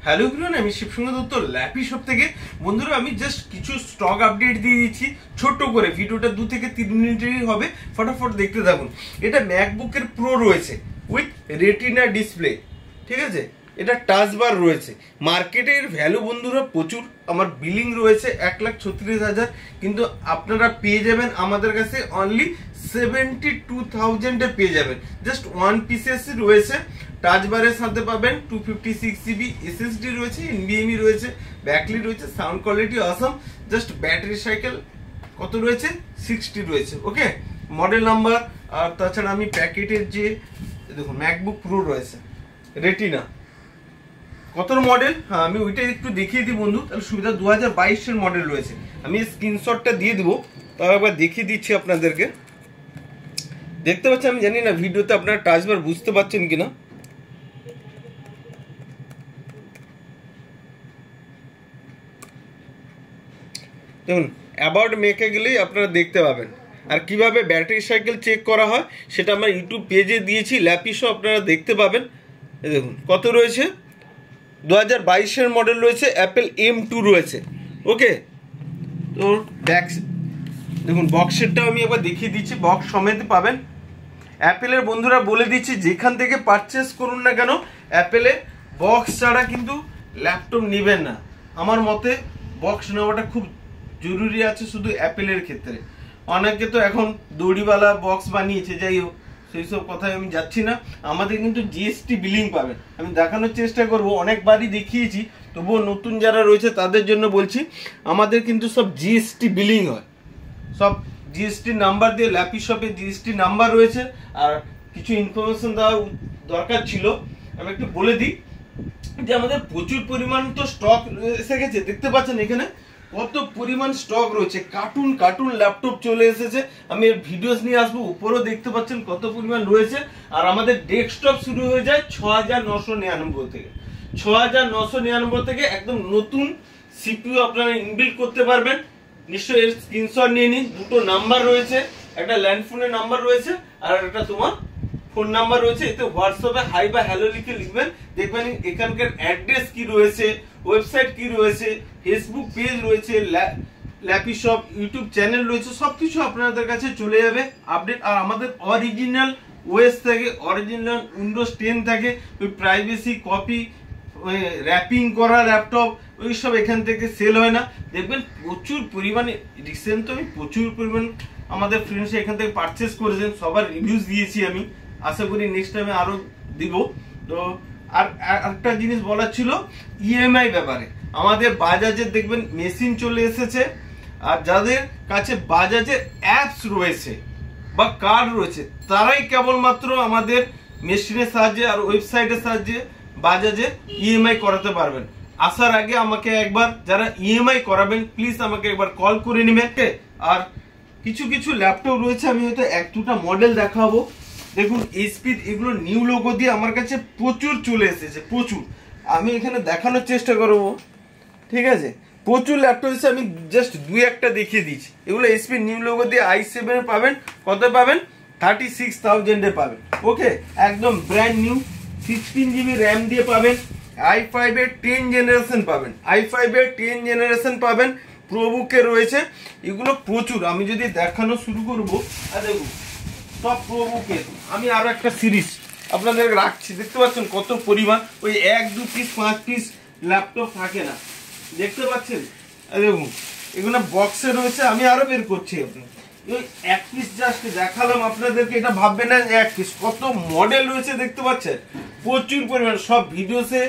Hello everyone, আমি শিবসঙ্গ Dutta lappy shop থেকে। বন্ধুরা, আমি জাস্ট কিছু স্টক আপডেট দিয়ে দিচ্ছি ছোট্ট করে। ভিডিওটা 2 থেকে 3 মিনিটেরই হবে, ফটাফট দেখতে থাকুন। এটা ম্যাকবুকের প্রো রয়েছে উইথ রেটিনা ডিসপ্লে, ঠিক আছে। এটা টাচ বার রয়েছে। মার্কেটের ভ্যালু বন্ধুরা প্রচুর। আমার বিলিং রয়েছে 1,36,000, কিন্তু আপনারা পেয়ে যাবেন আমাদের কাছে অনলি 72,000 পেয়ে যাবেন। জাস্ট ওয়ান পিসেস রয়েছে। টাচ বারের সাথে পাবেন 256 জিবি SSD রয়েছে, NVMe রয়েছে, ব্যাকলিট রয়েছে, sound quality awesome. Just battery cycle কত রয়েছে? 60 রয়েছে। ওকে, মডেল নাম্বার। আর তাছাড়া আমি প্যাকেটের যে দেখুন ম্যাকবুক প্রো রয়েছে রেটিনা, কত মডেল, হ্যাঁ আমি ওইটা একটু দেখিয়ে দিই বন্ধু, তাহলে সুবিধা। 2022 মডেল রয়েছে। আমি স্ক্রিনশটটা দিয়ে দিব, তাও একবার দেখিয়ে দিচ্ছি আপনাদেরকে। দেখতে পাচ্ছেন, আমি জানি না ভিডিওতে আপনারা টাচ বার বুঝতে পারছেন কিনা। দেখুন, অ্যাবাউট মেকে গেলেই আপনারা দেখতে পাবেন। আর কিভাবে ব্যাটারি সাইকেল চেক করা হয় সেটা আমার ইউটিউব পেজে দিয়েছি, ল্যাপি শপ, আপনারা দেখতে পাবেন। দেখুন কত রয়েছে, 2022 মডেল রয়েছে, অ্যাপেল M2 রয়েছে। ওকে, তো দেখুন বক্সেরটাও আমি একবার দেখিয়ে দিচ্ছি, বক্স সমেত পাবেন। অ্যাপেলের বন্ধুরা বলে দিচ্ছি, যেখান থেকে পারচেস করুন না কেন, অ্যাপেলে বক্স ছাড়া কিন্তু ল্যাপটপ নেবেন না। আমার মতে বক্স নেওয়াটা খুব জরুরি আছে, শুধু অ্যাপেলের ক্ষেত্রে। অনেকে তো এখন দড়িওয়ালা বক্স বানিয়েছে, যাই হোক সেই সব কথায় আমি যাচ্ছি না। আমাদের কিন্তু GST বিলিং পাবেন, আমি দেখানোর চেষ্টা করব। অনেকবারই দেখিয়েছি, তবুও নতুন যারা রয়েছে তাদের জন্য বলছি, আমাদের কিন্তু সব GST বিলিং হয়। সব GST নাম্বার দিয়ে, ল্যাপি শপে GST নাম্বার রয়েছে। আর কিছু ইনফরমেশন দেওয়া দরকার ছিল, আমি একটু বলে দিই যে আমাদের প্রচুর পরিমাণ তো স্টক এসে গেছে। দেখতে পাচ্ছেন এখানে কত পরিমাণ স্টক রয়েছে, কার্টুন ল্যাপটপ চলে এসেছে। আমি এর ভিডিওস নিয়ে আসবো, উপরেও দেখতে পাচ্ছেন কত পরিমাণ রয়েছে। আর আমাদের ডেস্কটপ শুরু হয়ে যায় 6,999 থেকে। 6,999 থেকে একদম নতুন CPU আপনারা ইনবিল্ড করতে পারবেন। নিশ্চয়ই এর স্ক্রিনশট নিয়ে নিন। দুটো নাম্বার রয়েছে, একটা ল্যান্ডফোনের নাম্বার রয়েছে আর একটা তোমার ফোন নাম্বার রয়েছে। এতে হোয়াটসঅ্যাপে হাই বা হ্যালো লিখে লিখবেন, দেখবেন এখানকার অ্যাড্রেস কি রয়েছে, ওয়েবসাইট কি রয়েছে, ফেসবুক পেজ রয়েছে, ল্যাপি শপ ইউটিউব চ্যানেল রয়েছে, সবকিছু আপনাদের কাছে চলে যাবে আপডেট। আর আমাদের অরিজিনাল ওএস থাকে, অরিজিনাল উইন্ডোজ 10 থাকে, ওই প্রাইভেসি কপি র্যাপিং করা ল্যাপটপ ওইসব এখান থেকে সেল হয় না। দেখবেন প্রচুর পরিমাণে, রিসেন্ট তো আমি প্রচুর পরিমাণ আমাদের ফ্রেন্ডস এখান থেকে পারচেস করেছেন, সবার রিভিউজ দিয়েছি আমি। আশা করি নেক্সট টাইমে আরো দিব। তো আর একটা জিনিস বলার ছিল EMI ব্যাপারে। আমাদের বাজাজের দেখবেন মেশিন চলে এসেছে, আর যাদের কাছে বাজাজের অ্যাপস রয়েছে বা কার্ড রয়েছে তারাই কেবলমাত্র আমাদের মেশিনের সাহায্যে আর ওয়েবসাইটের সাহায্যে বাজাজে EMI করাতে পারবেন। আসার আগে আমাকে একবার, যারা EMI করাবেন প্লিজ আমাকে একবার কল করে নেবেন। আর কিছু কিছু ল্যাপটপ রয়েছে, আমি হয়তো 1-2টা মডেল দেখাবো। দেখুন HP, এগুলো নিউ লোগো দিয়ে আমার কাছে প্রচুর চলে এসেছে, প্রচুর। আমি এখানে দেখানোর চেষ্টা করবো, ঠিক আছে। প্রচুর ল্যাপটপ এসে, আমি জাস্ট 2-1টা দেখিয়ে দিচ্ছি। এগুলো HP নিউ লোগো দিয়ে i7 পাবেন। কত পাবেন? 36,000 পাবেন। ওকে, একদম ব্র্যান্ড নিউ। 16 GB র্যাম দিয়ে পাবেন। i5 এর 10 জেনারেশন পাবেন, i5 এর 10 জেনারেশন পাবেন। প্রোবুকে রয়েছে, এগুলো প্রচুর। আমি যদি দেখানো শুরু করবো, আর দেখুন সব প্রোবুকের আমি আরো একটা সিরিজ আপনাদের রাখছি। দেখতে পাচ্ছেন কত পরিমাণ, ওই 1-2 পিস 5 পিস ল্যাপটপ থাকে না, দেখতে পাচ্ছেন। দেখুন এগুলো বক্সে রয়েছে, আমি আরো বের করছি। আপনি ওই 1 পিস জাস্ট দেখালাম আপনাদেরকে, এটা ভাববেন না 1 পিস, কত মডেল রয়েছে দেখতে পাচ্ছেন, প্রচুর পরিমাণ। সব ভিডিওসে,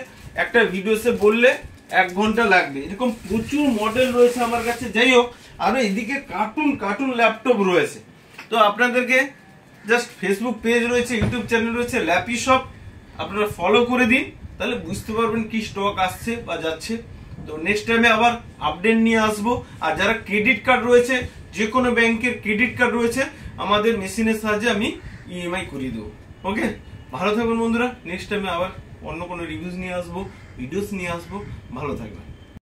একটা ভিডিওসে বললে 1 ঘন্টা লাগবে, এরকম প্রচুর মডেল রয়েছে আমার কাছে। যাই হোক, আরো এদিকে কার্টুন ল্যাপটপ রয়েছে। তো আপনাদেরকে জাস্ট ফেসবুক পেজ রয়েছে, ইউটিউব চ্যানেল রয়েছে, ল্যাপি শপ, আপনারা ফলো করে দিন, তাহলে বুঝতে পারবেন কি স্টক আসছে বা যাচ্ছে। তো নেক্সট টাইমে আবার আপডেট নিয়ে আসবো। আর যারা ক্রেডিট কার্ড রয়েছে, যে কোনো ব্যাংকের ক্রেডিট কার্ড রয়েছে, আমাদের মেশিনের সাহায্যে আমি EMI করিয়ে দেবো। ওকে, ভালো থাকবেন বন্ধুরা। নেক্সট টাইমে আবার অন্য কোনো রিভিউজ নিয়ে আসবো, ভিডিওস নিয়ে আসবো। ভালো থাকবেন।